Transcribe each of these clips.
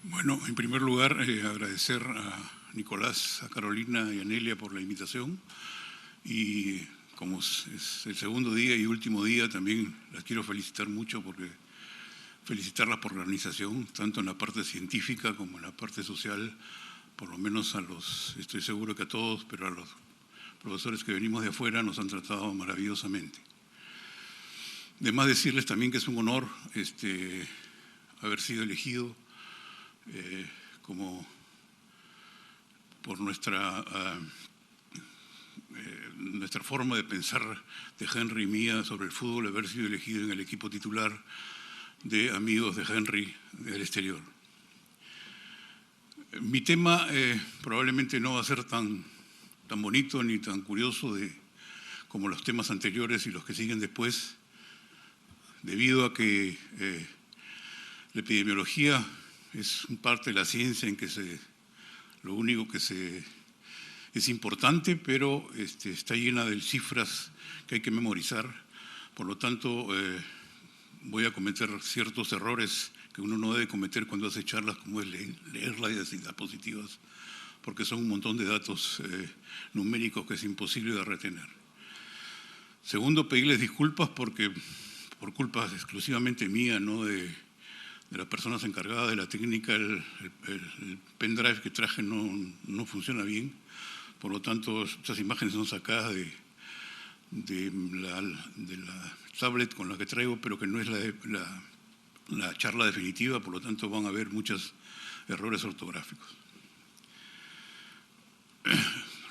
Bueno, en primer lugar, agradecer a Nicolás, a Carolina y a Nelia por la invitación. Y como es el segundo día y último día, también las quiero felicitar mucho felicitarlas por la organización, tanto en la parte científica como en la parte social, por lo menos estoy seguro que a todos, pero a los profesores que venimos de afuera nos han tratado maravillosamente. Además decirles también que es un honor haber sido elegido por nuestra forma de pensar de Henry y mía sobre el fútbol, haber sido elegido en el equipo titular de amigos de Henry del exterior. Mi tema probablemente no va a ser tan bonito ni tan curioso como los temas anteriores y los que siguen después, debido a que la epidemiología es parte de la ciencia en que lo único que es importante, pero está llena de cifras que hay que memorizar. Por lo tanto, voy a cometer ciertos errores que uno no debe cometer cuando hace charlas, como es leer las diapositivas, porque son un montón de datos numéricos que es imposible de retener. Segundo, pedirles disculpas porque por culpa exclusivamente mía, no de las personas encargadas de la técnica, el pendrive que traje no funciona bien. Por lo tanto, estas imágenes son sacadas de la tablet con la que traigo, pero que no es la charla definitiva, por lo tanto van a haber muchos errores ortográficos.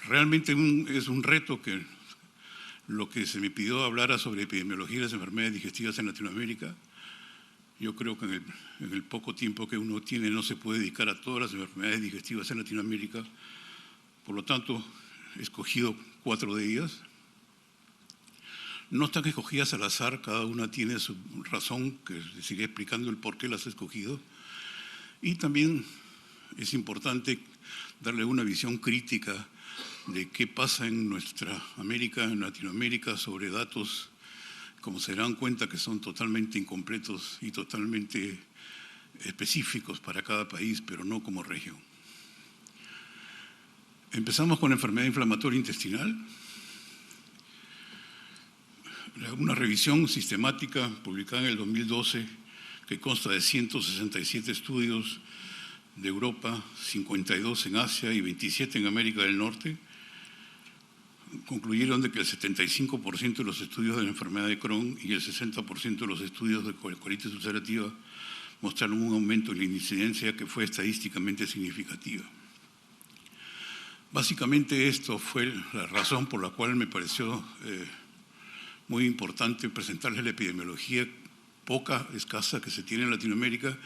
Realmente es un reto que lo que se me pidió hablar sobre epidemiología y las enfermedades digestivas en Latinoamérica. Yo creo que en el poco tiempo que uno tiene no se puede dedicar a todas las enfermedades digestivas en Latinoamérica. Por lo tanto, he escogido 4 de ellas. No están escogidas al azar, cada una tiene su razón, que les iré explicando el por qué las he escogido. Y también es importante darle una visión crítica de qué pasa en nuestra América, en Latinoamérica, sobre datos, como se darán cuenta, que son totalmente incompletos y totalmente específicos para cada país, pero no como región. Empezamos con la enfermedad inflamatoria intestinal. Una revisión sistemática publicada en el 2012 que consta de 167 estudios de Europa, 52 en Asia y 27 en América del Norte, concluyeron de que el 75% de los estudios de la enfermedad de Crohn y el 60% de los estudios de colitis ulcerativa mostraron un aumento en la incidencia que fue estadísticamente significativa. Básicamente esto fue la razón por la cual me pareció muy importante presentarles la epidemiología poca, escasa, que se tiene en Latinoamérica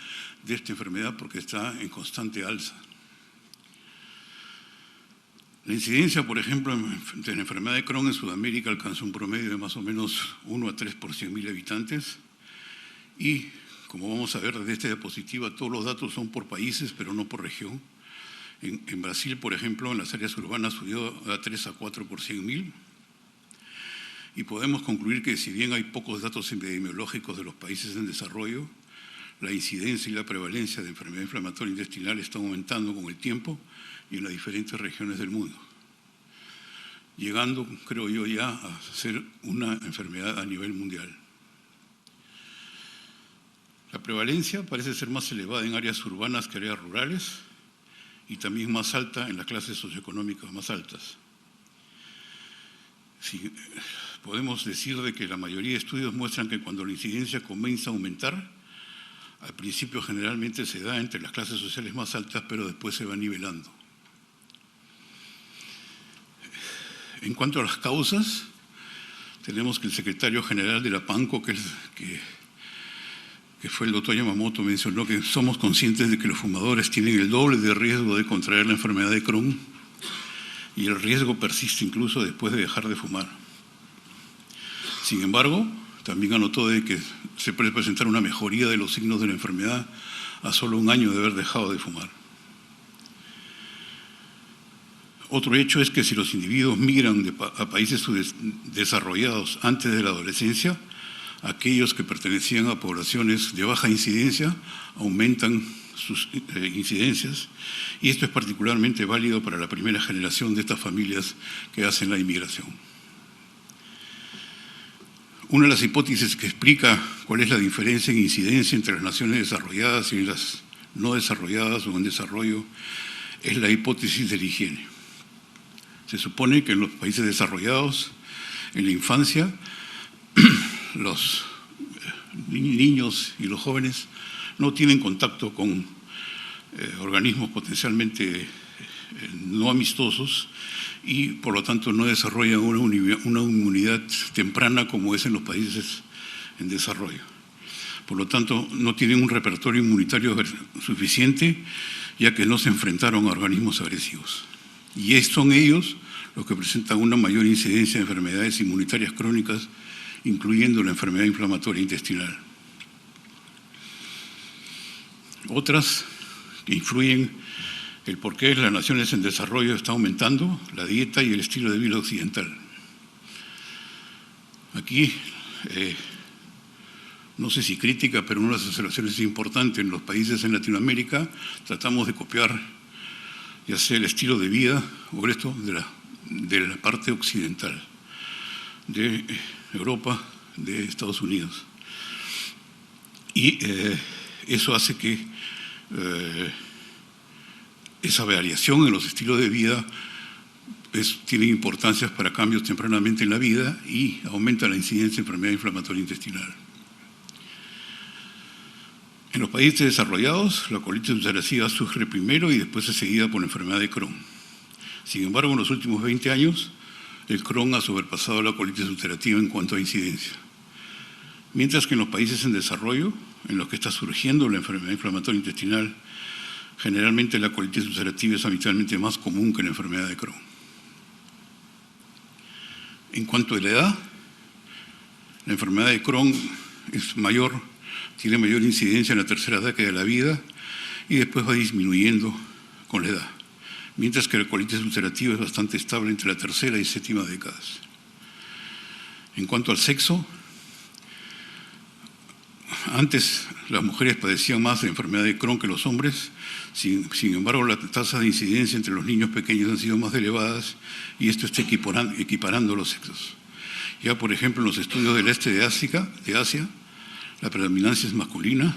de esta enfermedad, porque está en constante alza. La incidencia, por ejemplo, de la enfermedad de Crohn en Sudamérica alcanzó un promedio de más o menos 1 a 3 por 100.000 habitantes. Y, como vamos a ver desde esta diapositiva, todos los datos son por países, pero no por región. En Brasil, por ejemplo, en las áreas urbanas subió a 3 a 4 por 100.000. Y podemos concluir que si bien hay pocos datos epidemiológicos de los países en desarrollo, la incidencia y la prevalencia de enfermedad inflamatoria intestinal está aumentando con el tiempo y en las diferentes regiones del mundo, llegando, creo yo, ya a ser una enfermedad a nivel mundial. La prevalencia parece ser más elevada en áreas urbanas que áreas rurales y también más alta en las clases socioeconómicas más altas. Sí, podemos decir de que la mayoría de estudios muestran que cuando la incidencia comienza a aumentar, al principio generalmente se da entre las clases sociales más altas, pero después se va nivelando. En cuanto a las causas, tenemos que el secretario general de la PANCO, que fue el doctor Yamamoto, mencionó que somos conscientes de que los fumadores tienen el doble de riesgo de contraer la enfermedad de Crohn y el riesgo persiste incluso después de dejar de fumar. Sin embargo, también anotó de que se puede presentar una mejoría de los signos de la enfermedad a solo un año de haber dejado de fumar. Otro hecho es que si los individuos migran a países desarrollados antes de la adolescencia, aquellos que pertenecían a poblaciones de baja incidencia aumentan sus incidencias, y esto es particularmente válido para la primera generación de estas familias que hacen la inmigración. Una de las hipótesis que explica cuál es la diferencia en incidencia entre las naciones desarrolladas y las no desarrolladas o en desarrollo es la hipótesis de la higiene. Se supone que en los países desarrollados, en la infancia, los niños y los jóvenes no tienen contacto con organismos potencialmente no amistosos y por lo tanto no desarrollan una inmunidad temprana como es en los países en desarrollo. Por lo tanto, no tienen un repertorio inmunitario suficiente, ya que no se enfrentaron a organismos agresivos. Y son ellos los que presentan una mayor incidencia de enfermedades inmunitarias crónicas, incluyendo la enfermedad inflamatoria intestinal. Otras que influyen el por qué las naciones en desarrollo están aumentando, la dieta y el estilo de vida occidental. Aquí, no sé si crítica, pero una de las observaciones importantes en los países en Latinoamérica, tratamos de copiar ya sea el estilo de vida o esto de la parte occidental, de Europa, de Estados Unidos. Y eso hace que esa variación en los estilos de vida tiene importancias para cambios tempranamente en la vida y aumenta la incidencia de enfermedad inflamatoria intestinal. En los países desarrollados, la colitis ulcerativa surge primero y después es seguida por la enfermedad de Crohn. Sin embargo, en los últimos 20 años, el Crohn ha sobrepasado la colitis ulcerativa en cuanto a incidencia. Mientras que en los países en desarrollo, en los que está surgiendo la enfermedad inflamatoria intestinal, generalmente la colitis ulcerativa es habitualmente más común que la enfermedad de Crohn. En cuanto a la edad, la enfermedad de Crohn tiene mayor incidencia en la tercera década de la vida y después va disminuyendo con la edad, mientras que la colitis ulcerativa es bastante estable entre la tercera y séptima décadas. En cuanto al sexo, antes las mujeres padecían más de enfermedad de Crohn que los hombres, sin embargo la tasa de incidencia entre los niños pequeños han sido más elevadas y esto está equiparando los sexos. Ya por ejemplo en los estudios del este de Asia, la predominancia es masculina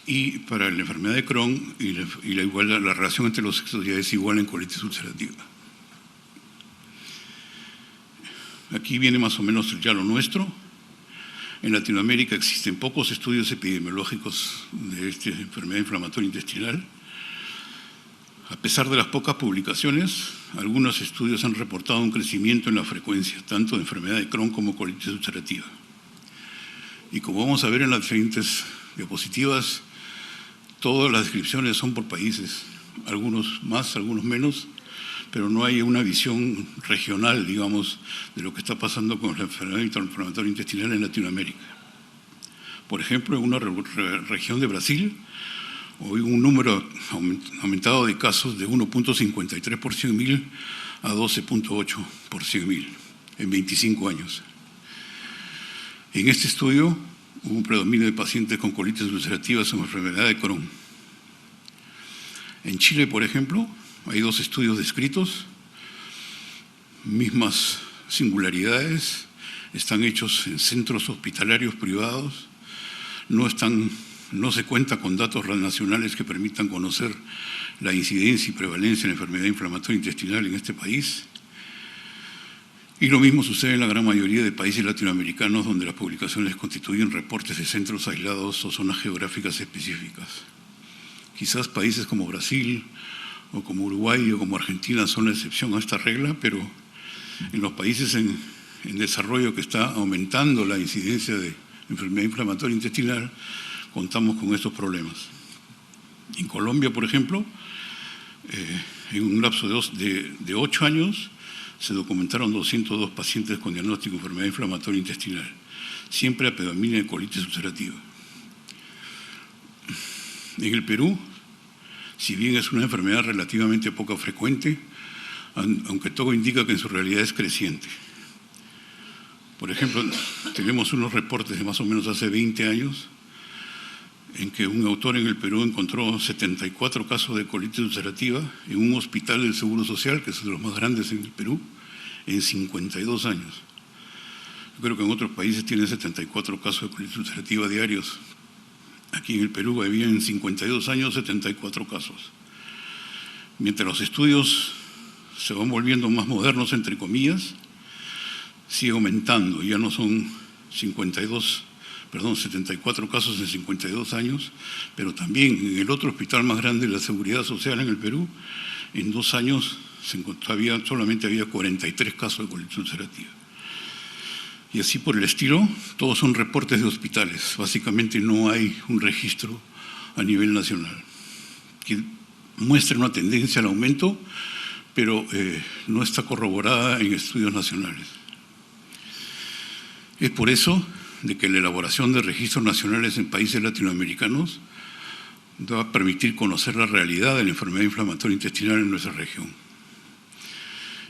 y para la enfermedad de Crohn la relación entre los sexos ya es igual en colitis ulcerativa. Aquí viene más o menos ya lo nuestro. En Latinoamérica existen pocos estudios epidemiológicos de esta enfermedad inflamatoria intestinal. A pesar de las pocas publicaciones, algunos estudios han reportado un crecimiento en la frecuencia, tanto de enfermedad de Crohn como colitis ulcerativa. Y como vamos a ver en las diferentes diapositivas, todas las descripciones son por países, algunos más, algunos menos, pero no hay una visión regional, digamos, de lo que está pasando con la enfermedad inflamatoria intestinal en Latinoamérica. Por ejemplo, en una región de Brasil, hay un número aumentado de casos de 1.53 por 100.000 a 12.8 por 100.000 en 25 años. En este estudio hubo un predominio de pacientes con colitis ulcerativas o enfermedad de Crohn. En Chile, por ejemplo, hay 2 estudios descritos, mismas singularidades, están hechos en centros hospitalarios privados, no se cuenta con datos nacionales que permitan conocer la incidencia y prevalencia de la enfermedad inflamatoria intestinal en este país. Y lo mismo sucede en la gran mayoría de países latinoamericanos donde las publicaciones constituyen reportes de centros aislados o zonas geográficas específicas. Quizás países como Brasil o como Uruguay o como Argentina son la excepción a esta regla, pero en los países en desarrollo que está aumentando la incidencia de enfermedad inflamatoria intestinal, contamos con estos problemas. En Colombia, por ejemplo, en un lapso de 8 años, se documentaron 202 pacientes con diagnóstico de enfermedad inflamatoria intestinal, siempre a predominio de colitis ulcerativa. En el Perú, si bien es una enfermedad relativamente poco frecuente, aunque todo indica que en su realidad es creciente. Por ejemplo, tenemos unos reportes de más o menos hace 20 años en que un autor en el Perú encontró 74 casos de colitis ulcerativa en un hospital del Seguro Social, que es de los más grandes en el Perú, en 52 años. Yo creo que en otros países tienen 74 casos de colitis ulcerativa diarios. Aquí en el Perú había en 52 años 74 casos. Mientras los estudios se van volviendo más modernos, entre comillas, sigue aumentando. Ya no son 74 casos en 52 años, pero también en el otro hospital más grande de la Seguridad Social en el Perú, en 2 años solamente había 43 casos de colitis ulcerativa. Y así por el estilo, todos son reportes de hospitales. Básicamente no hay un registro a nivel nacional que muestre una tendencia al aumento, pero no está corroborada en estudios nacionales. Es por eso de que la elaboración de registros nacionales en países latinoamericanos va a permitir conocer la realidad de la enfermedad inflamatoria intestinal en nuestra región.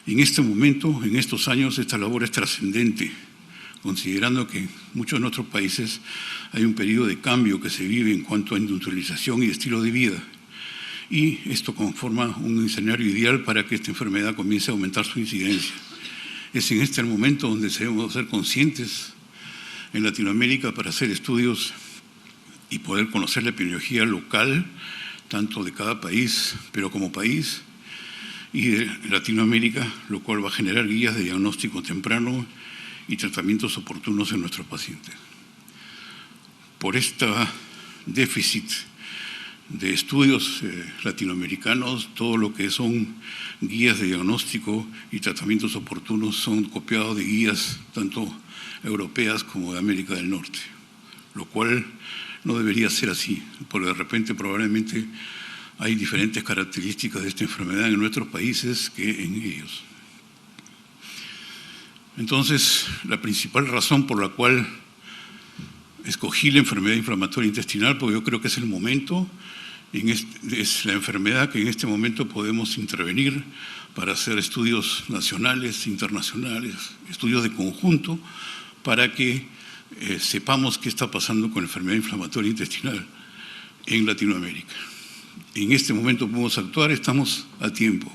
En este momento, en estos años, esta labor es trascendente, considerando que en muchos de nuestros países hay un periodo de cambio que se vive en cuanto a industrialización y estilo de vida. Y esto conforma un escenario ideal para que esta enfermedad comience a aumentar su incidencia. Es en este momento donde debemos ser conscientes en Latinoamérica para hacer estudios y poder conocer la epidemiología local, tanto de cada país, pero como país, y de Latinoamérica, lo cual va a generar guías de diagnóstico temprano y tratamientos oportunos en nuestros pacientes. Por este déficit de estudios latinoamericanos, todo lo que son guías de diagnóstico y tratamientos oportunos son copiados de guías tanto europeas como de América del Norte, lo cual no debería ser así, porque de repente probablemente hay diferentes características de esta enfermedad en nuestros países que en ellos. Entonces, la principal razón por la cual escogí la enfermedad inflamatoria intestinal, porque yo creo que es el momento, es la enfermedad que en este momento podemos intervenir para hacer estudios nacionales, internacionales, estudios de conjunto, para que sepamos qué está pasando con la enfermedad inflamatoria intestinal en Latinoamérica. En este momento podemos actuar, estamos a tiempo.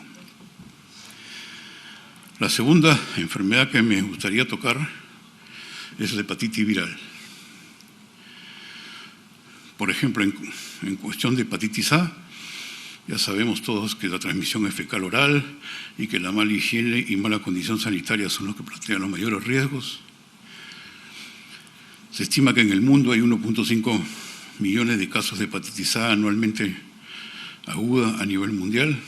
La segunda enfermedad que me gustaría tocar es la hepatitis viral. Por ejemplo, en cuestión de hepatitis A, ya sabemos todos que la transmisión es fecal oral y que la mala higiene y mala condición sanitaria son los que plantean los mayores riesgos. Se estima que en el mundo hay 1.5 millones de casos de hepatitis A anualmente aguda a nivel mundial.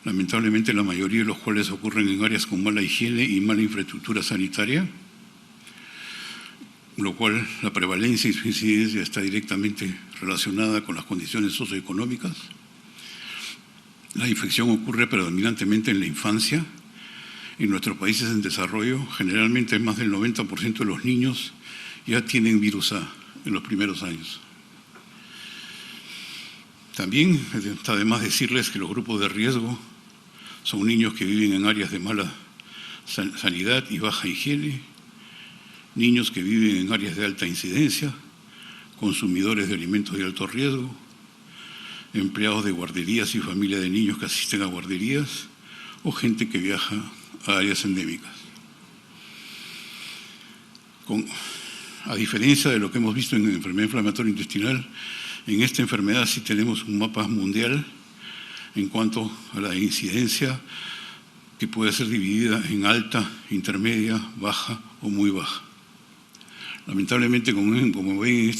Lamentablemente la mayoría de los cuales ocurren en áreas con mala higiene y mala infraestructura sanitaria, lo cual la prevalencia y su incidencia está directamente relacionada con las condiciones socioeconómicas. La infección ocurre predominantemente en la infancia. En nuestros países en desarrollo, generalmente más del 90% de los niños ya tienen virus A en los primeros años. También está de más decirles que los grupos de riesgo son niños que viven en áreas de mala sanidad y baja higiene, niños que viven en áreas de alta incidencia, consumidores de alimentos de alto riesgo, empleados de guarderías y familias de niños que asisten a guarderías o gente que viaja a áreas endémicas. A diferencia de lo que hemos visto en la enfermedad inflamatoria intestinal, en esta enfermedad sí tenemos un mapa mundial en cuanto a la incidencia que puede ser dividida en alta, intermedia, baja o muy baja. Lamentablemente, como ven en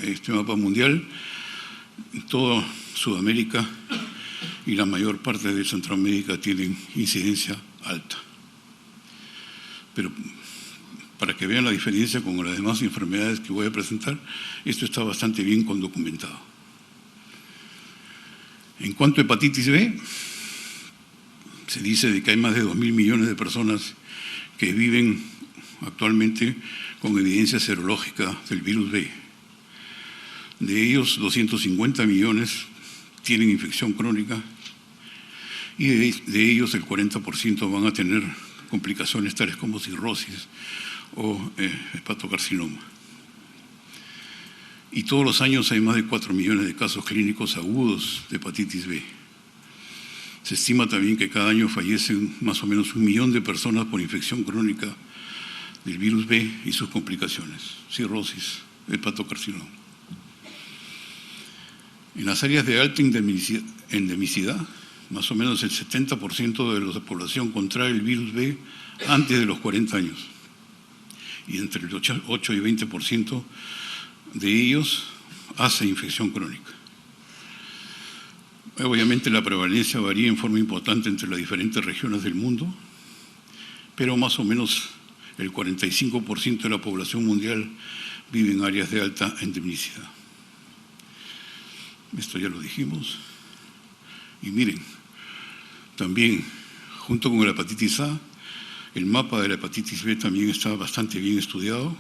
este mapa mundial, toda Sudamérica y la mayor parte de Centroamérica tienen incidencia alta. Pero para que vean la diferencia con las demás enfermedades que voy a presentar, esto está bastante bien documentado. En cuanto a hepatitis B, se dice de que hay más de 2.000 millones de personas que viven actualmente con evidencia serológica del virus B. De ellos, 250 millones tienen infección crónica y de ellos el 40% van a tener complicaciones tales como cirrosis o hepatocarcinoma. Y todos los años hay más de 4 millones de casos clínicos agudos de hepatitis B. Se estima también que cada año fallecen más o menos 1 millón de personas por infección crónica del virus B y sus complicaciones, cirrosis, hepatocarcinoma. En las áreas de alta endemicidad, más o menos el 70% de la población contrae el virus B antes de los 40 años. Y entre el 8 y 20% de ellos hace infección crónica. Obviamente la prevalencia varía en forma importante entre las diferentes regiones del mundo, pero más o menos el 45% de la población mundial vive en áreas de alta endemicidad. Esto ya lo dijimos. Y miren, también junto con la hepatitis A, el mapa de la hepatitis B también está bastante bien estudiado.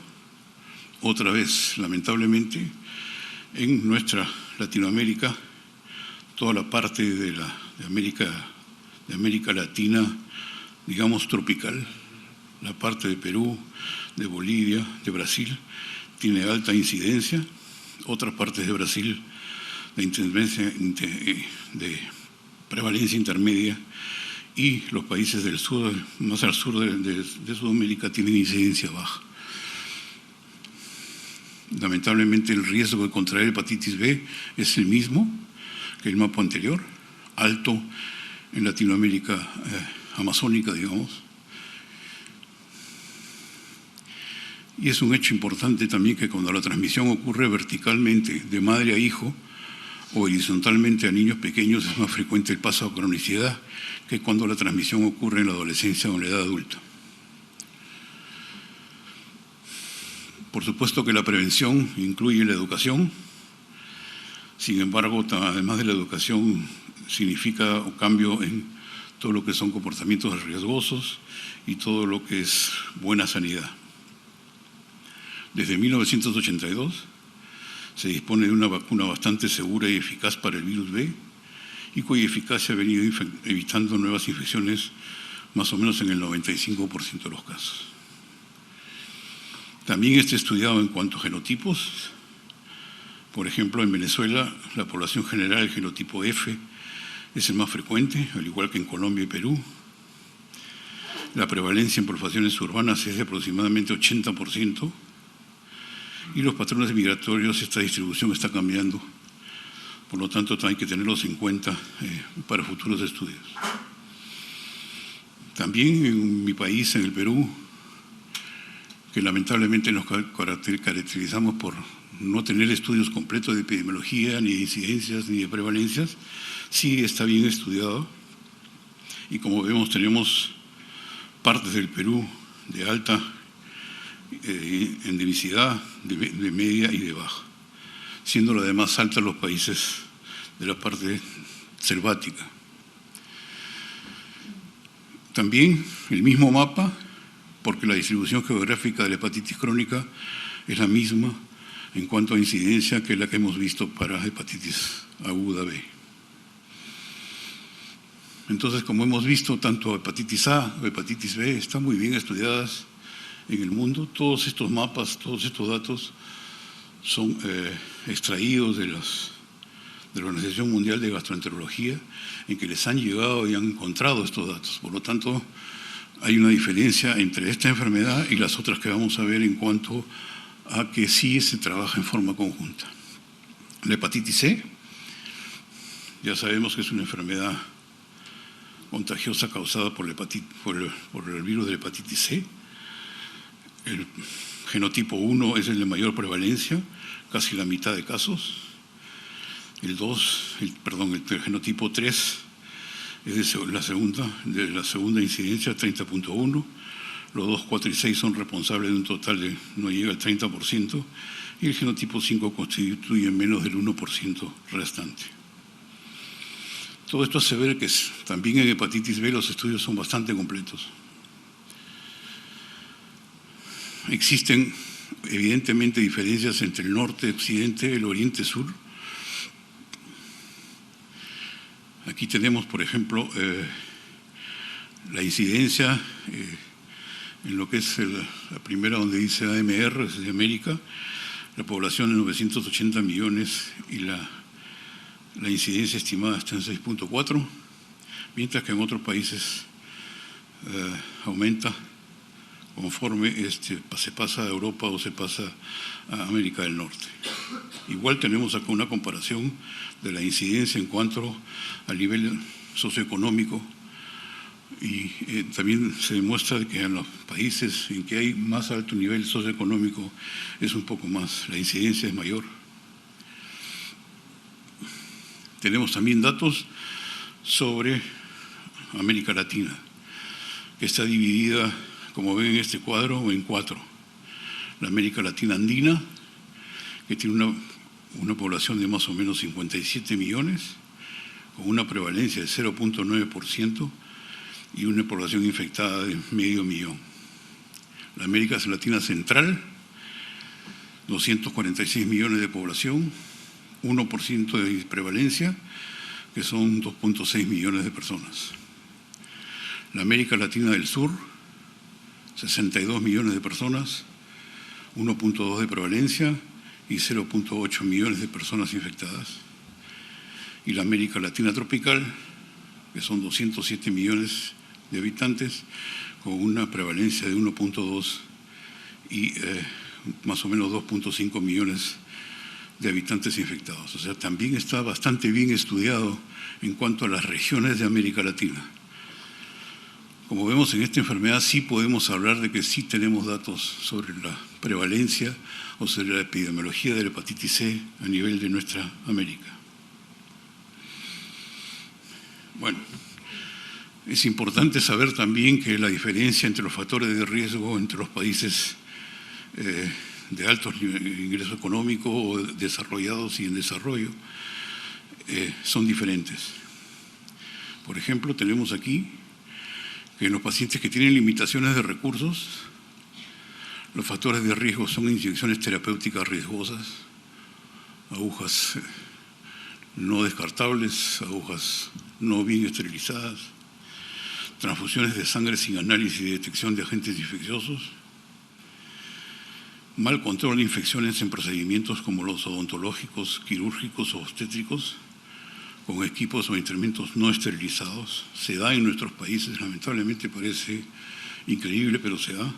Otra vez, lamentablemente, en nuestra Latinoamérica, toda la parte de América Latina, digamos tropical, la parte de Perú, de Bolivia, de Brasil, tiene alta incidencia. Otras partes de Brasil, de prevalencia intermedia, y los países del sur, más al sur de Sudamérica, tienen incidencia baja. Lamentablemente el riesgo de contraer hepatitis B es el mismo que el mapa anterior, alto en Latinoamérica amazónica, digamos. Y es un hecho importante también que cuando la transmisión ocurre verticalmente de madre a hijo o horizontalmente a niños pequeños, es más frecuente el paso a cronicidad que cuando la transmisión ocurre en la adolescencia o en la edad adulta. Por supuesto que la prevención incluye la educación. Sin embargo, además de la educación, significa un cambio en todo lo que son comportamientos riesgosos y todo lo que es buena sanidad. Desde 1982 se dispone de una vacuna bastante segura y eficaz para el virus B y cuya eficacia ha venido evitando nuevas infecciones más o menos en el 95% de los casos. También está estudiado en cuanto a genotipos. Por ejemplo, en Venezuela, la población general, el genotipo F, es el más frecuente, al igual que en Colombia y Perú. La prevalencia en poblaciones urbanas es de aproximadamente 80%, y los patrones migratorios, esta distribución está cambiando. Por lo tanto, hay que tenerlos en cuenta para futuros estudios. También en mi país, en el Perú, que lamentablemente nos caracterizamos por no tener estudios completos de epidemiología, ni de incidencias, ni de prevalencias, sí está bien estudiado. Y como vemos, tenemos partes del Perú de alta endemicidad, de media y de baja, siendo la de más alta los países de la parte selvática. También el mismo mapa, porque la distribución geográfica de la hepatitis crónica es la misma en cuanto a incidencia que la que hemos visto para hepatitis aguda B. Entonces, como hemos visto, tanto hepatitis A o hepatitis B están muy bien estudiadas en el mundo. Todos estos mapas, todos estos datos son extraídos de la Organización Mundial de Gastroenterología, en que les han llegado y han encontrado estos datos. Por lo tanto, hay una diferencia entre esta enfermedad y las otras que vamos a ver en cuanto a que sí se trabaja en forma conjunta. La hepatitis C, ya sabemos que es una enfermedad contagiosa causada por el virus de la hepatitis C. El genotipo 1 es el de mayor prevalencia, casi la mitad de casos. El genotipo 3 es de la segunda incidencia, 30.1. Los 2, 4 y 6 son responsables de un total de no llega al 30%, y el genotipo 5 constituye menos del 1% restante. Todo esto hace ver que también en hepatitis B los estudios son bastante completos. Existen evidentemente diferencias entre el norte, occidente, el oriente, sur. Aquí tenemos, por ejemplo, la incidencia en lo que es la primera donde dice AMR, es de América, la población de 980 millones y la incidencia estimada está en 6.4, mientras que en otros países aumenta conforme se pasa a Europa o se pasa a América del Norte. Igual tenemos acá una comparación de la incidencia en cuanto al nivel socioeconómico y también se demuestra que en los países en que hay más alto nivel socioeconómico es un poco más, la incidencia es mayor. Tenemos también datos sobre América Latina, que está dividida, como ven en este cuadro, en 4. La América Latina andina, que tiene una población de más o menos 57 millones, con una prevalencia de 0.9% y una población infectada de medio millón. La América Latina Central, 246 millones de población, 1% de prevalencia, que son 2.6 millones de personas. La América Latina del Sur, 62 millones de personas, 1.2 de prevalencia y 0.8 millones de personas infectadas. Y la América Latina tropical, que son 207 millones de habitantes, con una prevalencia de 1.2 y más o menos 2.5 millones de habitantes infectados. O sea, también está bastante bien estudiado en cuanto a las regiones de América Latina. Como vemos en esta enfermedad sí podemos hablar de que sí tenemos datos sobre la prevalencia o sobre la epidemiología de la hepatitis C a nivel de nuestra América. Bueno, es importante saber también que la diferencia entre los factores de riesgo entre los países de alto ingreso económico o desarrollados y en desarrollo son diferentes. Por ejemplo, tenemos aquí que en los pacientes que tienen limitaciones de recursos, los factores de riesgo son inyecciones terapéuticas riesgosas, agujas no descartables, agujas no bien esterilizadas, transfusiones de sangre sin análisis y detección de agentes infecciosos, mal control de infecciones en procedimientos como los odontológicos, quirúrgicos o obstétricos, con equipos o instrumentos no esterilizados. Se da en nuestros países, lamentablemente parece increíble, pero se da.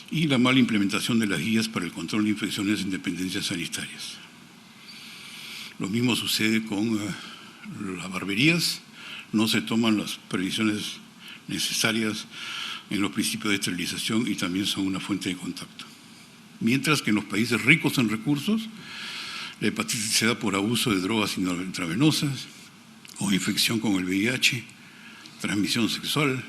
Y la mala implementación de las guías para el control de infecciones en dependencias sanitarias. Lo mismo sucede con las barberías, no se toman las previsiones necesarias en los principios de esterilización y también son una fuente de contacto. Mientras que en los países ricos en recursos, la hepatitis se da por abuso de drogas intravenosas o infección con el VIH, transmisión sexual,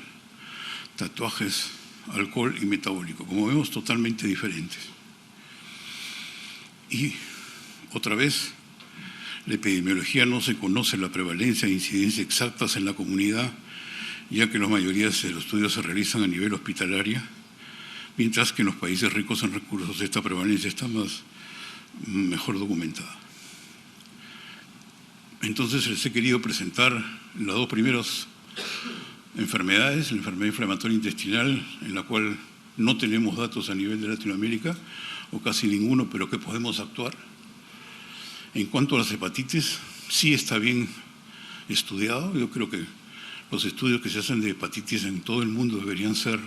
tatuajes, alcohol y metabólico. Como vemos, totalmente diferentes. Y otra vez, la epidemiología no se conoce la prevalencia e incidencia exactas en la comunidad, ya que la mayoría de los estudios se realizan a nivel hospitalario, mientras que en los países ricos en recursos esta prevalencia está mejor documentada. Entonces les he querido presentar las dos primeras enfermedades, la enfermedad inflamatoria intestinal, en la cual no tenemos datos a nivel de Latinoamérica, o casi ninguno, pero que podemos actuar. En cuanto a las hepatitis, sí está bien estudiado. Yo creo que los estudios que se hacen de hepatitis en todo el mundo deberían ser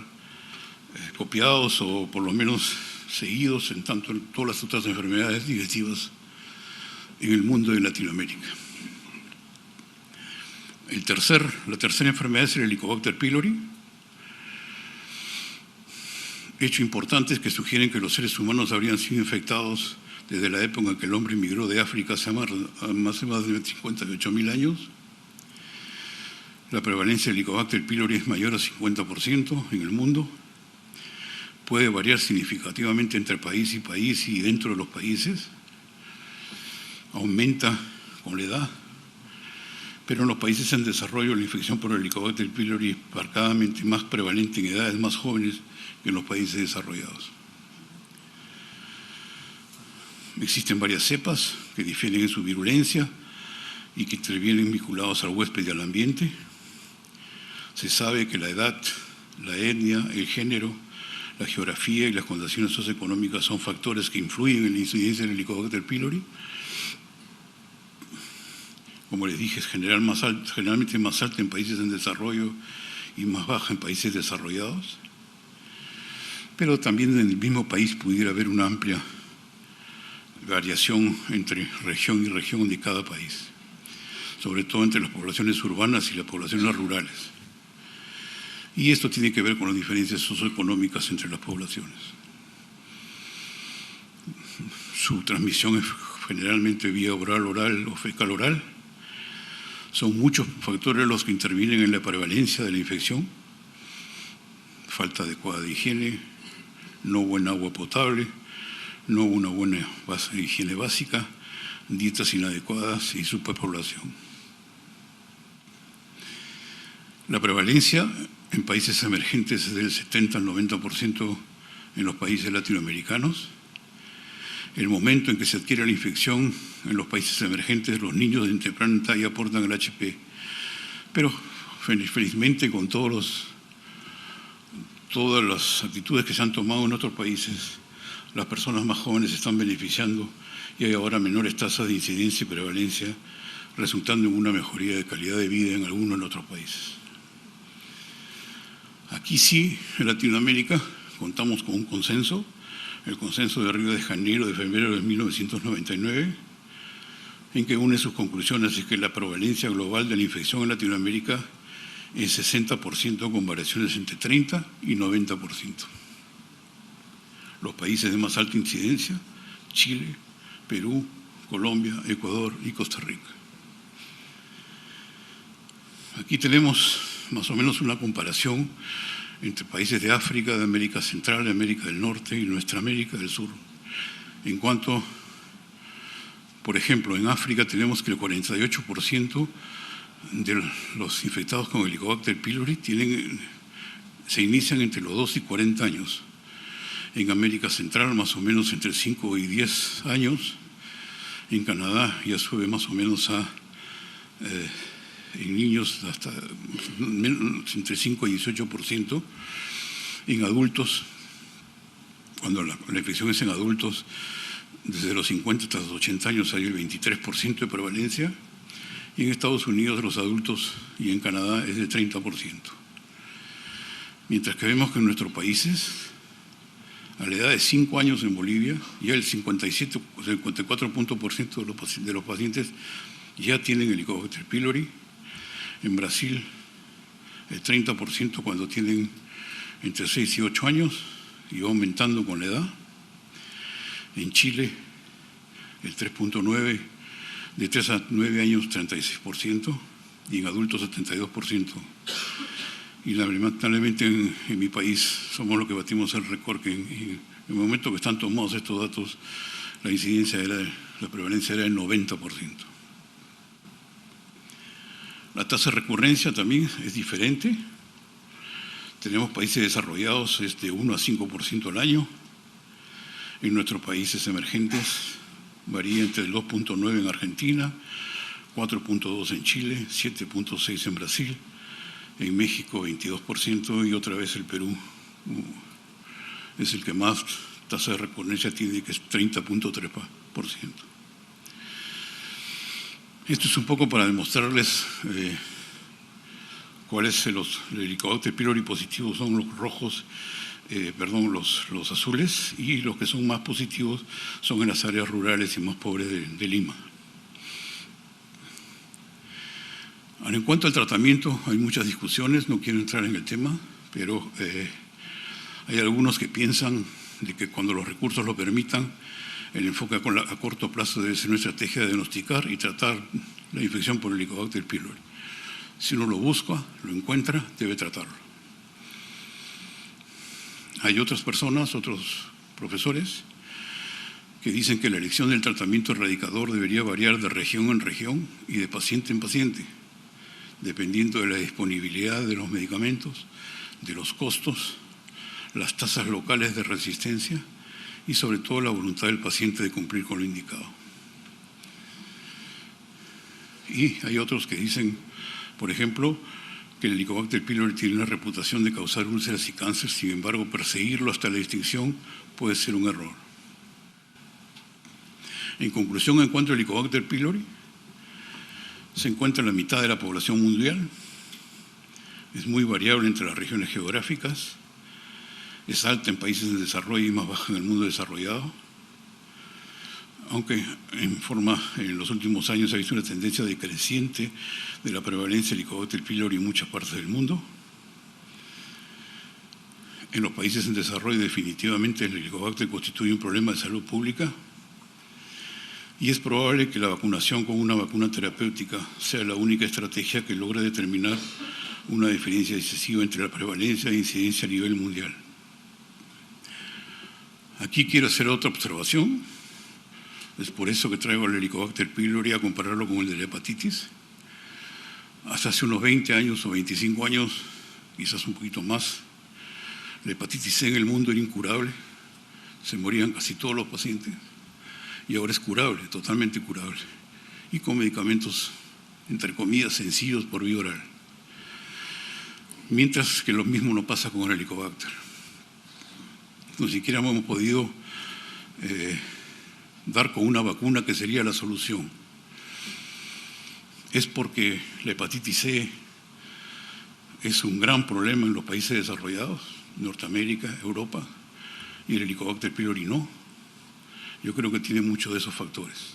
copiados o por lo menos seguidos en tanto en todas las otras enfermedades digestivas en el mundo de Latinoamérica. La tercera enfermedad es el Helicobacter pylori. Hecho importante es que sugieren que los seres humanos habrían sido infectados desde la época en que el hombre emigró de África hace más de 58.000 años. La prevalencia del Helicobacter pylori es mayor a 50% en el mundo. Puede variar significativamente entre país y país y dentro de los países. Aumenta con la edad. Pero en los países en desarrollo la infección por el Helicobacter pylori es marcadamente más prevalente en edades más jóvenes que en los países desarrollados. Existen varias cepas que difieren en su virulencia y que intervienen vinculados al huésped y al ambiente. Se sabe que la edad, la etnia, el género, La geografía y las condiciones socioeconómicas son factores que influyen en la incidencia del Helicobacter pylori. Como les dije, es generalmente más alta en países en desarrollo y más baja en países desarrollados. Pero también en el mismo país pudiera haber una amplia variación entre región y región de cada país, sobre todo entre las poblaciones urbanas y las poblaciones rurales. Y esto tiene que ver con las diferencias socioeconómicas entre las poblaciones. Su transmisión es generalmente vía oral o fecal-oral. Son muchos factores los que intervienen en la prevalencia de la infección: falta adecuada de higiene, no buen agua potable, no una buena higiene básica, dietas inadecuadas y superpoblación. La prevalencia en países emergentes es del 70 al 90% en los países latinoamericanos. El momento en que se adquiere la infección en los países emergentes, los niños de temprana edad ya aportan el HP. Pero felizmente con todas las actitudes que se han tomado en otros países, las personas más jóvenes se están beneficiando y hay ahora menores tasas de incidencia y prevalencia, resultando en una mejoría de calidad de vida en algunos otros países. Aquí sí, en Latinoamérica, contamos con un consenso, el consenso de Río de Janeiro de febrero de 1999, en que une sus conclusiones es que la prevalencia global de la infección en Latinoamérica es 60% con variaciones entre 30 y 90%. Los países de más alta incidencia: Chile, Perú, Colombia, Ecuador y Costa Rica. Aquí tenemos más o menos una comparación entre países de África, de América Central, de América del Norte y nuestra América del Sur. En cuanto, por ejemplo, en África tenemos que el 48% de los infectados con Helicobacter pylori se inician entre los 2 y 40 años. En América Central más o menos entre 5 y 10 años. En Canadá ya sube más o menos en niños hasta entre 5 y 18%. En adultos, cuando la infección es en adultos, desde los 50 hasta los 80 años hay el 23% de prevalencia. Y en Estados Unidos los adultos y en Canadá es del 30%. Mientras que vemos que en nuestros países, a la edad de 5 años en Bolivia, ya el 54% de los pacientes ya tienen Helicobacter pylori. En Brasil, el 30% cuando tienen entre 6 y 8 años y va aumentando con la edad. En Chile, el 3.9%, de 3 a 9 años, 36%, y en adultos, 72%. Y lamentablemente en mi país somos los que batimos el récord, que en el momento que están tomados estos datos, la prevalencia era del 90%. La tasa de recurrencia también es diferente. Tenemos países desarrollados de 1 a 5% al año. En nuestros países emergentes varía entre el 2.9 en Argentina, 4.2 en Chile, 7.6 en Brasil, en México 22% y otra vez el Perú es el que más tasa de recurrencia tiene, que es 30.3%. Esto es un poco para demostrarles cuáles los Helicobacter pylori positivos son los rojos, los azules, y los que son más positivos son en las áreas rurales y más pobres de Lima. Ahora, en cuanto al tratamiento, hay muchas discusiones, no quiero entrar en el tema, pero hay algunos que piensan de que cuando los recursos lo permitan, el enfoque a corto plazo debe ser una estrategia de diagnosticar y tratar la infección por Helicobacter pylori. Si uno lo busca, lo encuentra, debe tratarlo. Hay otras personas, otros profesores, que dicen que la elección del tratamiento erradicador debería variar de región en región y de paciente en paciente, dependiendo de la disponibilidad de los medicamentos, de los costos, las tasas locales de resistencia y sobre todo la voluntad del paciente de cumplir con lo indicado. Y hay otros que dicen, por ejemplo, que el Helicobacter pylori tiene una reputación de causar úlceras y cáncer, sin embargo, perseguirlo hasta la extinción puede ser un error. En conclusión, en cuanto al Helicobacter pylori, se encuentra en la mitad de la población mundial, es muy variable entre las regiones geográficas, es alta en países en desarrollo y más baja en el mundo desarrollado, aunque en los últimos años ha visto una tendencia decreciente de la prevalencia del Helicobacter pylori en muchas partes del mundo. En los países en desarrollo definitivamente el Helicobacter constituye un problema de salud pública y es probable que la vacunación con una vacuna terapéutica sea la única estrategia que logre determinar una diferencia decisiva entre la prevalencia e incidencia a nivel mundial. Aquí quiero hacer otra observación. Es por eso que traigo el Helicobacter pylori a compararlo con el de la hepatitis. Hasta hace unos 20 años o 25 años, quizás un poquito más, la hepatitis C en el mundo era incurable. Se morían casi todos los pacientes. Y ahora es curable, totalmente curable. Y con medicamentos, entre comillas, sencillos por vía oral. Mientras que lo mismo no pasa con el Helicobacter. Ni siquiera hemos podido dar con una vacuna que sería la solución. Es porque la hepatitis C es un gran problema en los países desarrollados, Norteamérica, Europa, y el Helicobacter pylori no. Yo creo que tiene muchos de esos factores.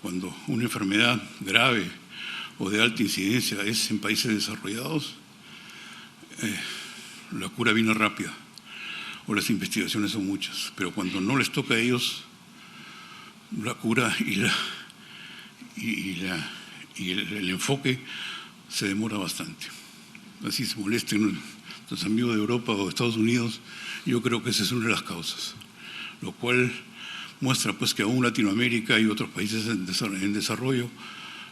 Cuando una enfermedad grave o de alta incidencia es en países desarrollados, la cura viene rápida o las investigaciones son muchas, pero cuando no les toca a ellos, la cura y el enfoque se demora bastante. Así se molesten los amigos de Europa o de Estados Unidos, yo creo que esa es una de las causas, lo cual muestra pues que aún Latinoamérica y otros países en desarrollo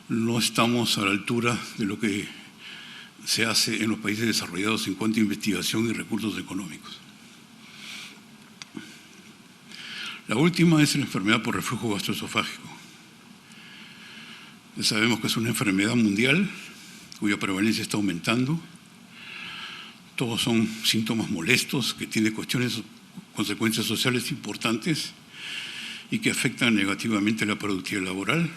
no estamos a la altura de lo que se hace en los países desarrollados en cuanto a investigación y recursos económicos. La última es la enfermedad por reflujo gastroesofágico. Ya sabemos que es una enfermedad mundial cuya prevalencia está aumentando. Todos son síntomas molestos que tienen consecuencias sociales importantes y que afectan negativamente la productividad laboral.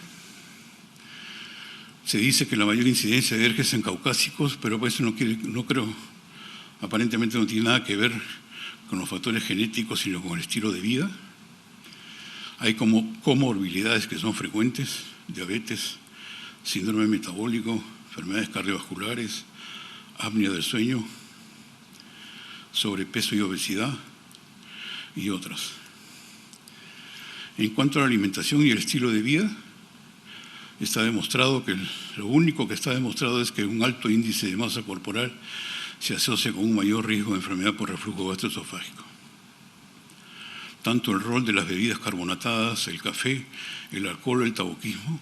Se dice que la mayor incidencia de ERG es en caucásicos, pero eso no creo, aparentemente no tiene nada que ver con los factores genéticos, sino con el estilo de vida. Hay comorbilidades que son frecuentes, diabetes, síndrome metabólico, enfermedades cardiovasculares, apnea del sueño, sobrepeso y obesidad y otras. En cuanto a la alimentación y el estilo de vida, está demostrado que lo único que está demostrado es que un alto índice de masa corporal se asocia con un mayor riesgo de enfermedad por reflujo gastroesofágico. Tanto el rol de las bebidas carbonatadas, el café, el alcohol o el tabaquismo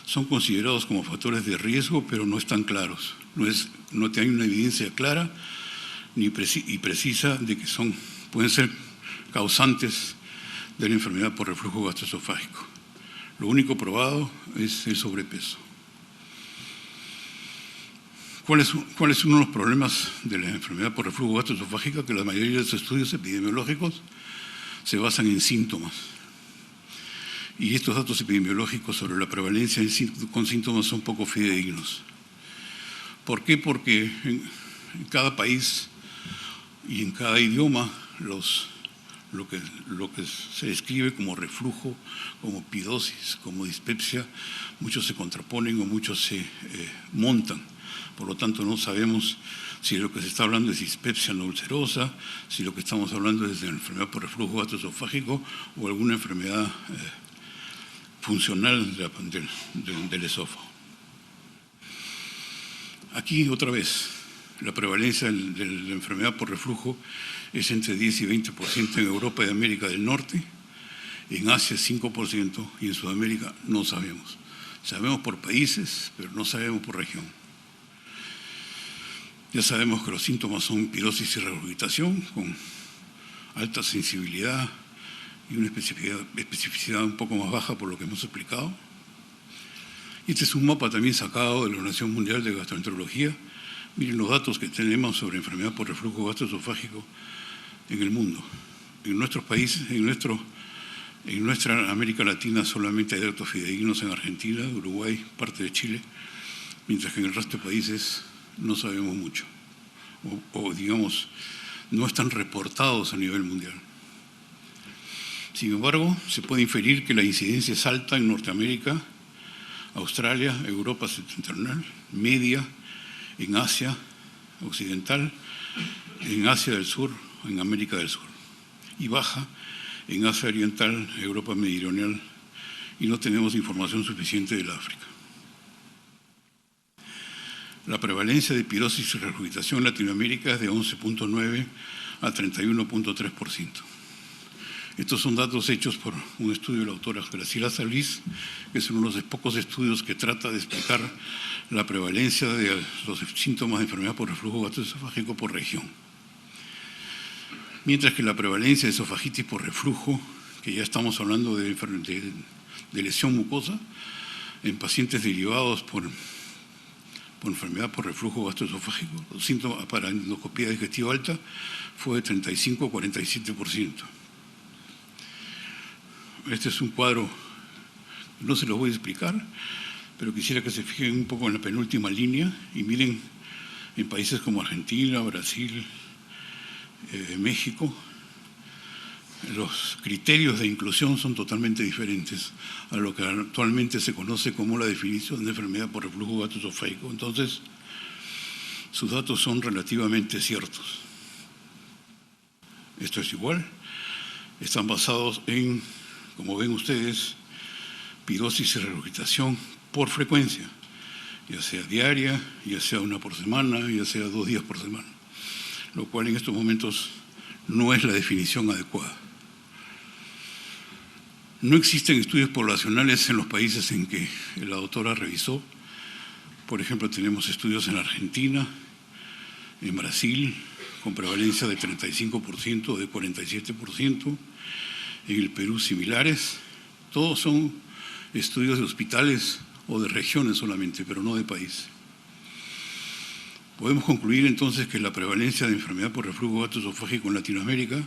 son considerados como factores de riesgo, pero no están claros. No hay una evidencia clara y precisa de que pueden ser causantes de la enfermedad por reflujo gastroesofágico. Lo único probado es el sobrepeso. ¿Cuál es uno de los problemas de la enfermedad por reflujo gastroesofágico? Que la mayoría de los estudios epidemiológicos se basan en síntomas. Y estos datos epidemiológicos sobre la prevalencia con síntomas son poco fidedignos. ¿Por qué? Porque en cada país y en cada idioma lo que se describe como reflujo, como pidosis, como dispepsia, muchos se contraponen o muchos se montan. Por lo tanto, no sabemos si lo que se está hablando es dispepsia no ulcerosa, si lo que estamos hablando es de enfermedad por reflujo gastroesofágico o alguna enfermedad funcional del esófago. Aquí, otra vez, la prevalencia de la enfermedad por reflujo es entre 10 y 20% en Europa y América del Norte, en Asia 5% y en Sudamérica no sabemos. Sabemos por países, pero no sabemos por región. Ya sabemos que los síntomas son pirosis y regurgitación, con alta sensibilidad y una especificidad un poco más baja por lo que hemos explicado. Y este es un mapa también sacado de la Organización Mundial de Gastroenterología, Miren los datos que tenemos sobre enfermedad por reflujo gastroesofágico en el mundo. En nuestros países, en nuestra América Latina solamente hay datos fidedignos en Argentina, Uruguay, parte de Chile, mientras que en el resto de países no sabemos mucho, o digamos, no están reportados a nivel mundial. Sin embargo, se puede inferir que la incidencia es alta en Norteamérica, Australia, Europa septentrional, media, en Asia occidental, en Asia del Sur, en América del Sur, y baja en Asia oriental, Europa meridional, y no tenemos información suficiente del África. La prevalencia de pirosis y regurgitación en Latinoamérica es de 11.9 a 31.3%. Estos son datos hechos por un estudio de la autora Graciela Solís, que es uno de los pocos estudios que trata de explicar la prevalencia de los síntomas de enfermedad por reflujo gastroesofágico por región. Mientras que la prevalencia de esofagitis por reflujo, que ya estamos hablando de lesión mucosa, en pacientes derivados por enfermedad por reflujo gastroesofágico, los síntomas para endoscopía digestiva alta fue de 35 a 47%. Este es un cuadro, no se los voy a explicar, pero quisiera que se fijen un poco en la penúltima línea y miren en países como Argentina, Brasil, México, los criterios de inclusión son totalmente diferentes a lo que actualmente se conoce como la definición de enfermedad por reflujo gastroesofágico. Entonces, sus datos son relativamente ciertos. Esto es igual, están basados en, como ven ustedes, pirosis y regurgitación por frecuencia, ya sea diaria, ya sea una por semana, ya sea 2 días por semana, lo cual en estos momentos no es la definición adecuada. No existen estudios poblacionales en los países en que la autora revisó. Por ejemplo, tenemos estudios en Argentina, en Brasil, con prevalencia de 35%, de 47%, en el Perú similares. Todos son estudios de hospitales o de regiones solamente, pero no de país. Podemos concluir entonces que la prevalencia de enfermedad por reflujo gastroesofágico en Latinoamérica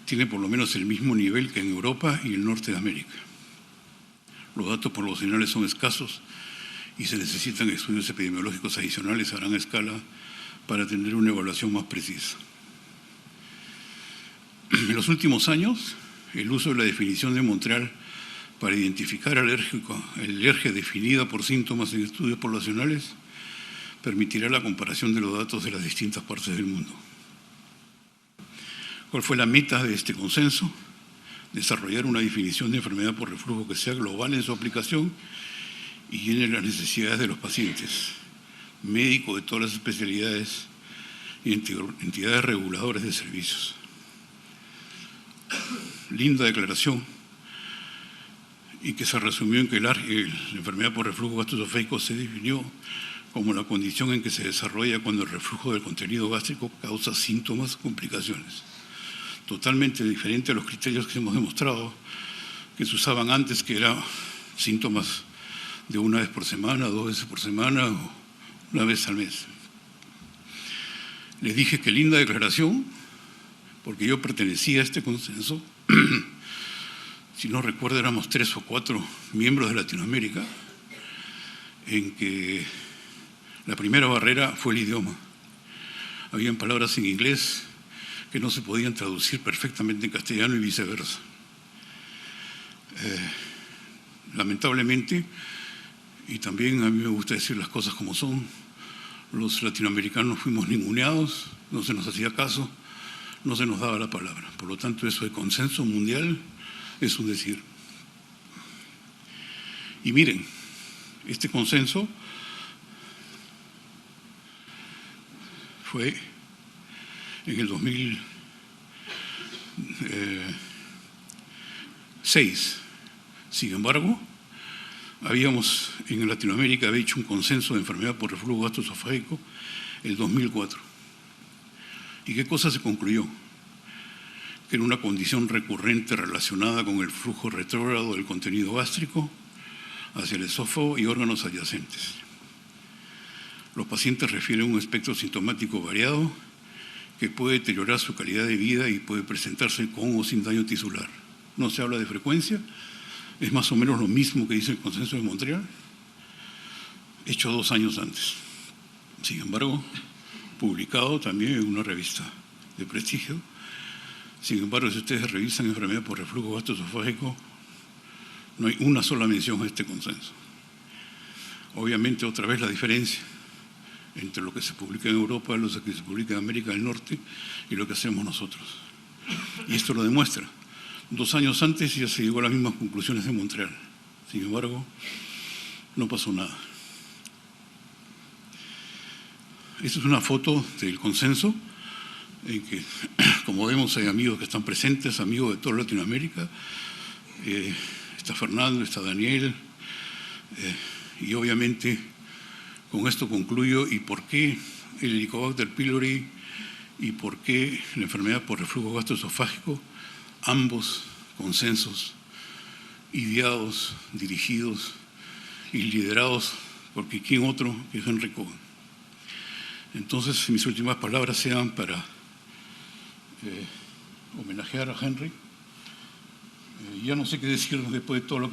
tiene por lo menos el mismo nivel que en Europa y el norte de América. Los datos poblacionales son escasos y se necesitan estudios epidemiológicos adicionales a gran escala para tener una evaluación más precisa. En los últimos años, el uso de la definición de Montreal para identificar alergia definida por síntomas en estudios poblacionales permitirá la comparación de los datos de las distintas partes del mundo. ¿Cuál fue la meta de este consenso? Desarrollar una definición de enfermedad por reflujo que sea global en su aplicación y llene las necesidades de los pacientes, médicos de todas las especialidades y entidades reguladoras de servicios. Linda declaración, y que se resumió en que la enfermedad por reflujo gastroesofágico se definió como la condición en que se desarrolla cuando el reflujo del contenido gástrico causa síntomas o complicaciones. Totalmente diferente a los criterios que hemos demostrado que se usaban antes, que eran síntomas de 1 vez por semana, 2 veces por semana o 1 vez al mes. Les dije que linda declaración, porque yo pertenecía a este consenso. Si no recuerdo, éramos 3 o 4 miembros de Latinoamérica, en que la primera barrera fue el idioma. Habían palabras en inglés que no se podían traducir perfectamente en castellano y viceversa. Lamentablemente, y también a mí me gusta decir las cosas como son, los latinoamericanos fuimos ninguneados, no se nos hacía caso, no se nos daba la palabra. Por lo tanto, eso de consenso mundial es un decir. Y miren, este consenso fue en el 2006. Sin embargo, en Latinoamérica había hecho un consenso de enfermedad por reflujo gastroesofágico el 2004. ¿Y qué cosa se concluyó? Que era una condición recurrente relacionada con el flujo retrógrado del contenido gástrico hacia el esófago y órganos adyacentes. Los pacientes refieren un espectro sintomático variado que puede deteriorar su calidad de vida y puede presentarse con o sin daño tisular. No se habla de frecuencia, es más o menos lo mismo que dice el Consenso de Montreal, hecho 2 años antes. Sin embargo, publicado también en una revista de prestigio. Sin embargo, si ustedes revisan enfermedad por reflujo gastroesofágico, no hay una sola mención a este consenso. Obviamente, otra vez la diferencia entre lo que se publica en Europa, lo que se publica en América del Norte y lo que hacemos nosotros. Y esto lo demuestra. 2 años antes ya se llegó a las mismas conclusiones de Montreal. Sin embargo, no pasó nada. Esta es una foto del consenso en que, como vemos, hay amigos que están presentes, amigos de toda Latinoamérica. Está Fernando, está Daniel, y obviamente con esto concluyo y por qué el Helicobacter pylori y por qué la enfermedad por reflujo gastroesofágico, ambos consensos ideados, dirigidos y liderados por quién otro que Henry Cohen. Entonces, mis últimas palabras sean para homenajear a Henry. Ya no sé qué decir después de todo lo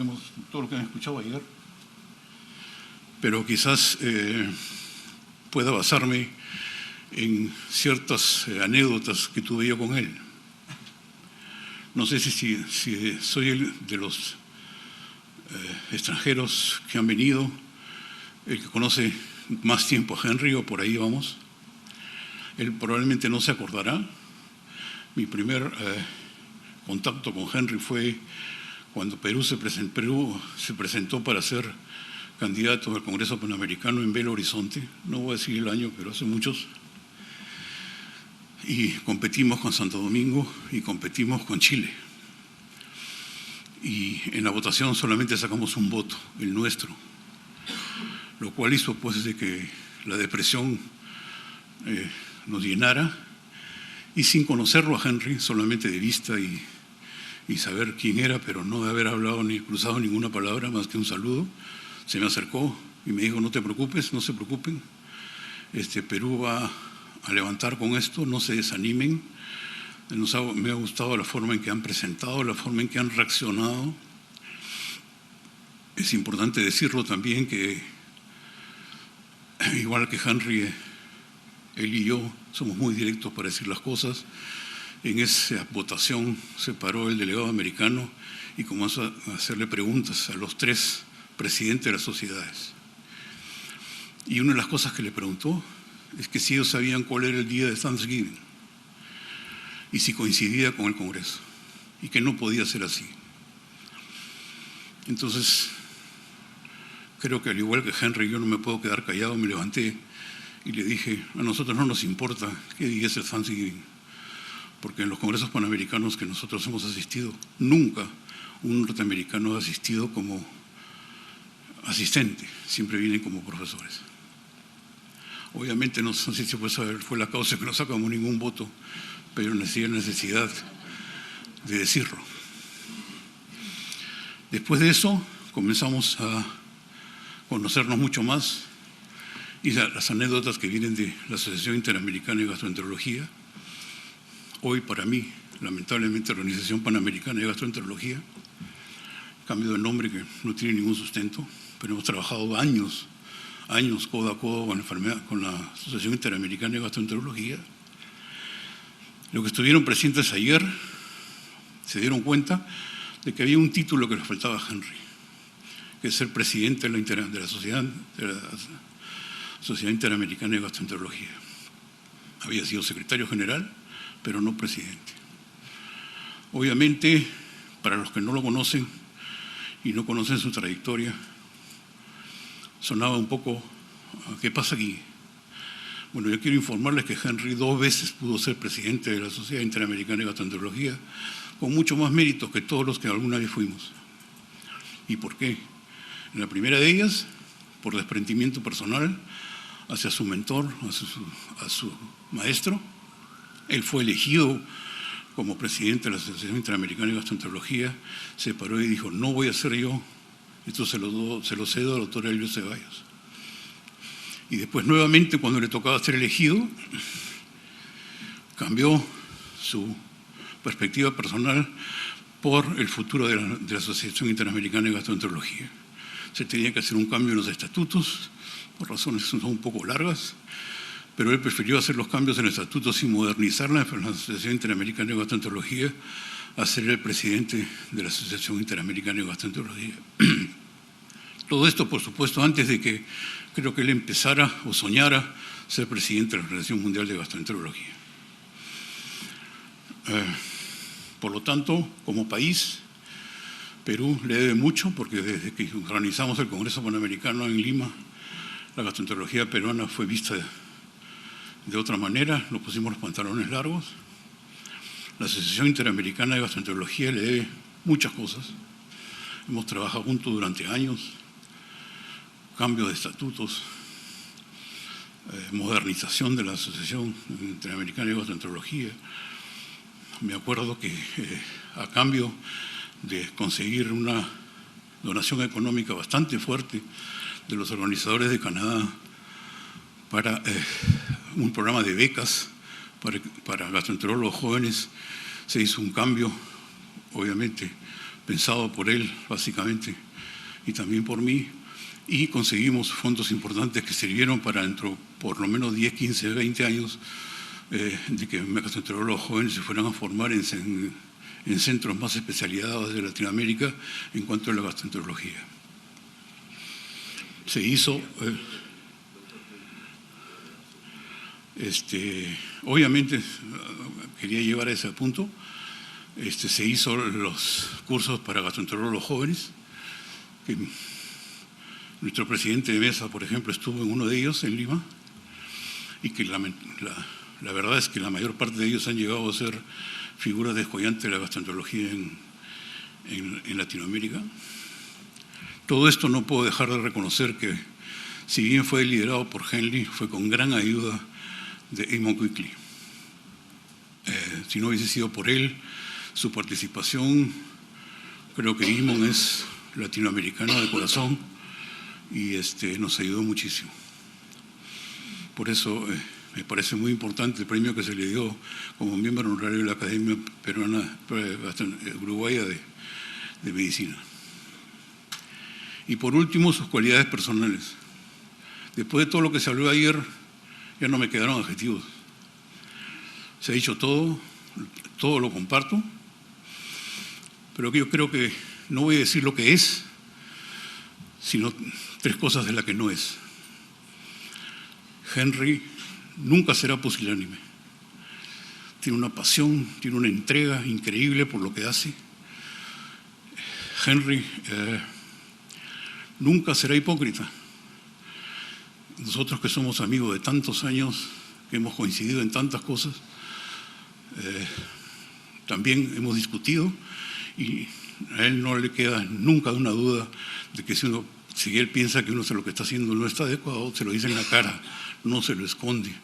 que han escuchado ayer, pero quizás pueda basarme en ciertas anécdotas que tuve yo con él. No sé si soy el de los extranjeros que han venido, el que conoce más tiempo a Henry, o por ahí vamos. Él probablemente no se acordará. Mi primer contacto con Henry fue cuando Perú se presentó para ser candidato al Congreso Panamericano en Belo Horizonte. No voy a decir el año, pero hace muchos. Y competimos con Santo Domingo y competimos con Chile. Y en la votación solamente sacamos un voto, el nuestro, lo cual hizo pues de que la depresión nos llenara, y sin conocerlo a Henry, solamente de vista y saber quién era, pero no de haber hablado ni cruzado ninguna palabra más que un saludo, se me acercó y me dijo: no te preocupes, no se preocupen, Perú va a levantar con esto, no se desanimen. Me ha gustado la forma en que han presentado, la forma en que han reaccionado. Es importante decirlo también que, igual que Henry, él y yo somos muy directos para decir las cosas. En esa votación se paró el delegado americano y comenzó a hacerle preguntas a los 3 presidentes de las sociedades. Y una de las cosas que le preguntó es que si ellos sabían cuál era el día de Thanksgiving y si coincidía con el Congreso, y que no podía ser así. Entonces, creo que al igual que Henry, yo no me puedo quedar callado. Me levanté y le dije: a nosotros no nos importa qué día es el Thanksgiving, porque en los congresos panamericanos que nosotros hemos asistido, nunca un norteamericano ha asistido como asistente, siempre vienen como profesores. Obviamente no sé si fue la causa que no sacamos ningún voto, pero necesidad de decirlo. Después de eso comenzamos a conocernos mucho más, y las anécdotas que vienen de la Asociación Interamericana de Gastroenterología, hoy para mí, lamentablemente, la Organización Panamericana de Gastroenterología, cambio de nombre que no tiene ningún sustento, pero hemos trabajado años codo a codo con la Asociación Interamericana de Gastroenterología. Los que estuvieron presentes ayer se dieron cuenta de que había un título que le faltaba a Henry, que es ser presidente de la Sociedad Interamericana de Gastroenterología. Había sido secretario general, pero no presidente. Obviamente, para los que no lo conocen y no conocen su trayectoria, sonaba un poco: ¿qué pasa aquí? Bueno, yo quiero informarles que Henry 2 veces pudo ser presidente de la Sociedad Interamericana de Gastroenterología, con mucho más méritos que todos los que alguna vez fuimos. ¿Y por qué? En la primera de ellas, por desprendimiento personal hacia su mentor, a su maestro. Él fue elegido como presidente de la Asociación Interamericana de Gastroenterología, se paró y dijo: no voy a ser yo, esto se lo cedo al doctor Elio Ceballos. y después nuevamente cuando le tocaba ser elegido, cambió su perspectiva personal por el futuro de la Asociación Interamericana de Gastroenterología. Se tenía que hacer un cambio en los estatutos, por razones que son un poco largas, pero él prefirió hacer los cambios en los estatutos y modernizar la Asociación Interamericana de Gastroenterología a ser el presidente de la Asociación Interamericana de Gastroenterología. Todo esto, por supuesto, antes de que creo que él empezara o soñara ser presidente de la Organización Mundial de Gastroenterología. Por lo tanto, como país, Perú le debe mucho, porque desde que organizamos el Congreso Panamericano en Lima, la gastroenterología peruana fue vista de otra manera, nos pusimos los pantalones largos. La Asociación Interamericana de Gastroenterología le debe muchas cosas. Hemos trabajado juntos durante años, cambio de estatutos, modernización de la Asociación Interamericana de Gastroenterología. Me acuerdo que a cambio de conseguir una donación económica bastante fuerte de los organizadores de Canadá para un programa de becas para gastroenterólogos jóvenes, se hizo un cambio, obviamente pensado por él básicamente y también por mí, y conseguimos fondos importantes que sirvieron para dentro por lo menos 10, 15, 20 años de que gastroenterólogos jóvenes se fueran a formar en centros más especializados de Latinoamérica en cuanto a la gastroenterología. Se hizo, obviamente, quería llevar a ese punto, se hizo los cursos para gastroenterólogos jóvenes, que nuestro presidente de mesa, por ejemplo, estuvo en uno de ellos en Lima, y que la verdad es que la mayor parte de ellos han llegado a ser figuras descollantes de la gastroenterología en Latinoamérica. Todo esto no puedo dejar de reconocer que, si bien fue liderado por Henley, fue con gran ayuda de Eamon Quigley. Si no hubiese sido por él, su participación, creo que Eamon es latinoamericano de corazón y nos ayudó muchísimo. Por eso me parece muy importante el premio que se le dio como miembro honorario de la Academia Peruana Uruguaya de Medicina. Y por último, sus cualidades personales. Después de todo lo que se habló ayer, ya no me quedaron adjetivos. Se ha dicho todo, todo lo comparto, pero yo creo que no voy a decir lo que es, sino 3 cosas de las que no es. Henry nunca será pusilánime. Tiene una pasión, tiene una entrega increíble por lo que hace. Henry nunca será hipócrita. Nosotros que somos amigos de tantos años, que hemos coincidido en tantas cosas, también hemos discutido y a él no le queda nunca una duda de que si él piensa que lo que está haciendo no está adecuado, se lo dice en la cara, no se lo esconde.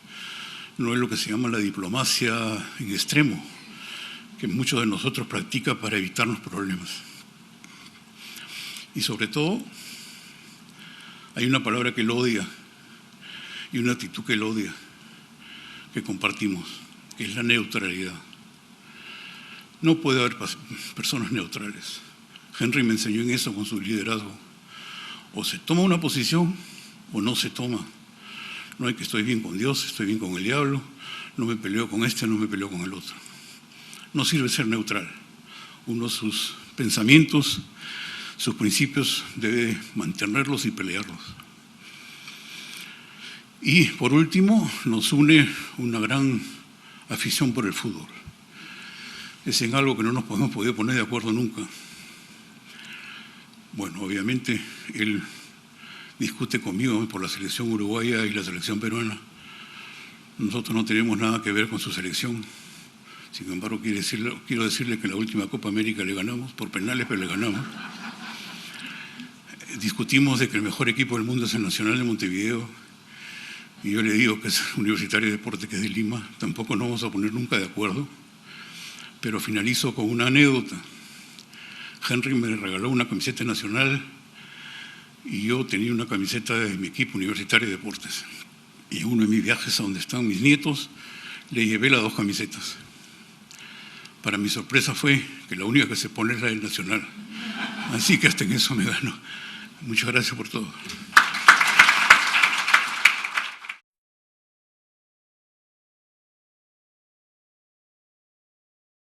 No es lo que se llama la diplomacia en extremo, que muchos de nosotros practican para evitarnos problemas. Y sobre todo, hay una palabra que él odia y una actitud que él odia, que compartimos, que es la neutralidad. No puede haber personas neutrales. Henry me enseñó en eso con su liderazgo. O se toma una posición o no se toma. No hay que estoy bien con Dios, estoy bien con el diablo, no me peleo con este, no me peleo con el otro. No sirve ser neutral. Uno sus pensamientos, sus principios debe mantenerlos y pelearlos. Y por último, nos une una gran afición por el fútbol. Es en algo que no nos hemos podido poner de acuerdo nunca. Bueno, obviamente él discute conmigo por la selección uruguaya y la selección peruana. Nosotros no tenemos nada que ver con su selección. Sin embargo, quiero decirle que en la última Copa América le ganamos, por penales, pero le ganamos. Discutimos de que el mejor equipo del mundo es el Nacional de Montevideo. Y yo le digo que es Universitario de Deportes, que es de Lima. Tampoco nos vamos a poner nunca de acuerdo. Pero finalizo con una anécdota. Henry me regaló una camiseta nacional y yo tenía una camiseta de mi equipo universitario de deportes. Y en uno de mis viajes a donde están mis nietos, le llevé las dos camisetas. Para mi sorpresa fue que la única que se pone es la del Nacional. Así que hasta en eso me ganó. Muchas gracias por todo.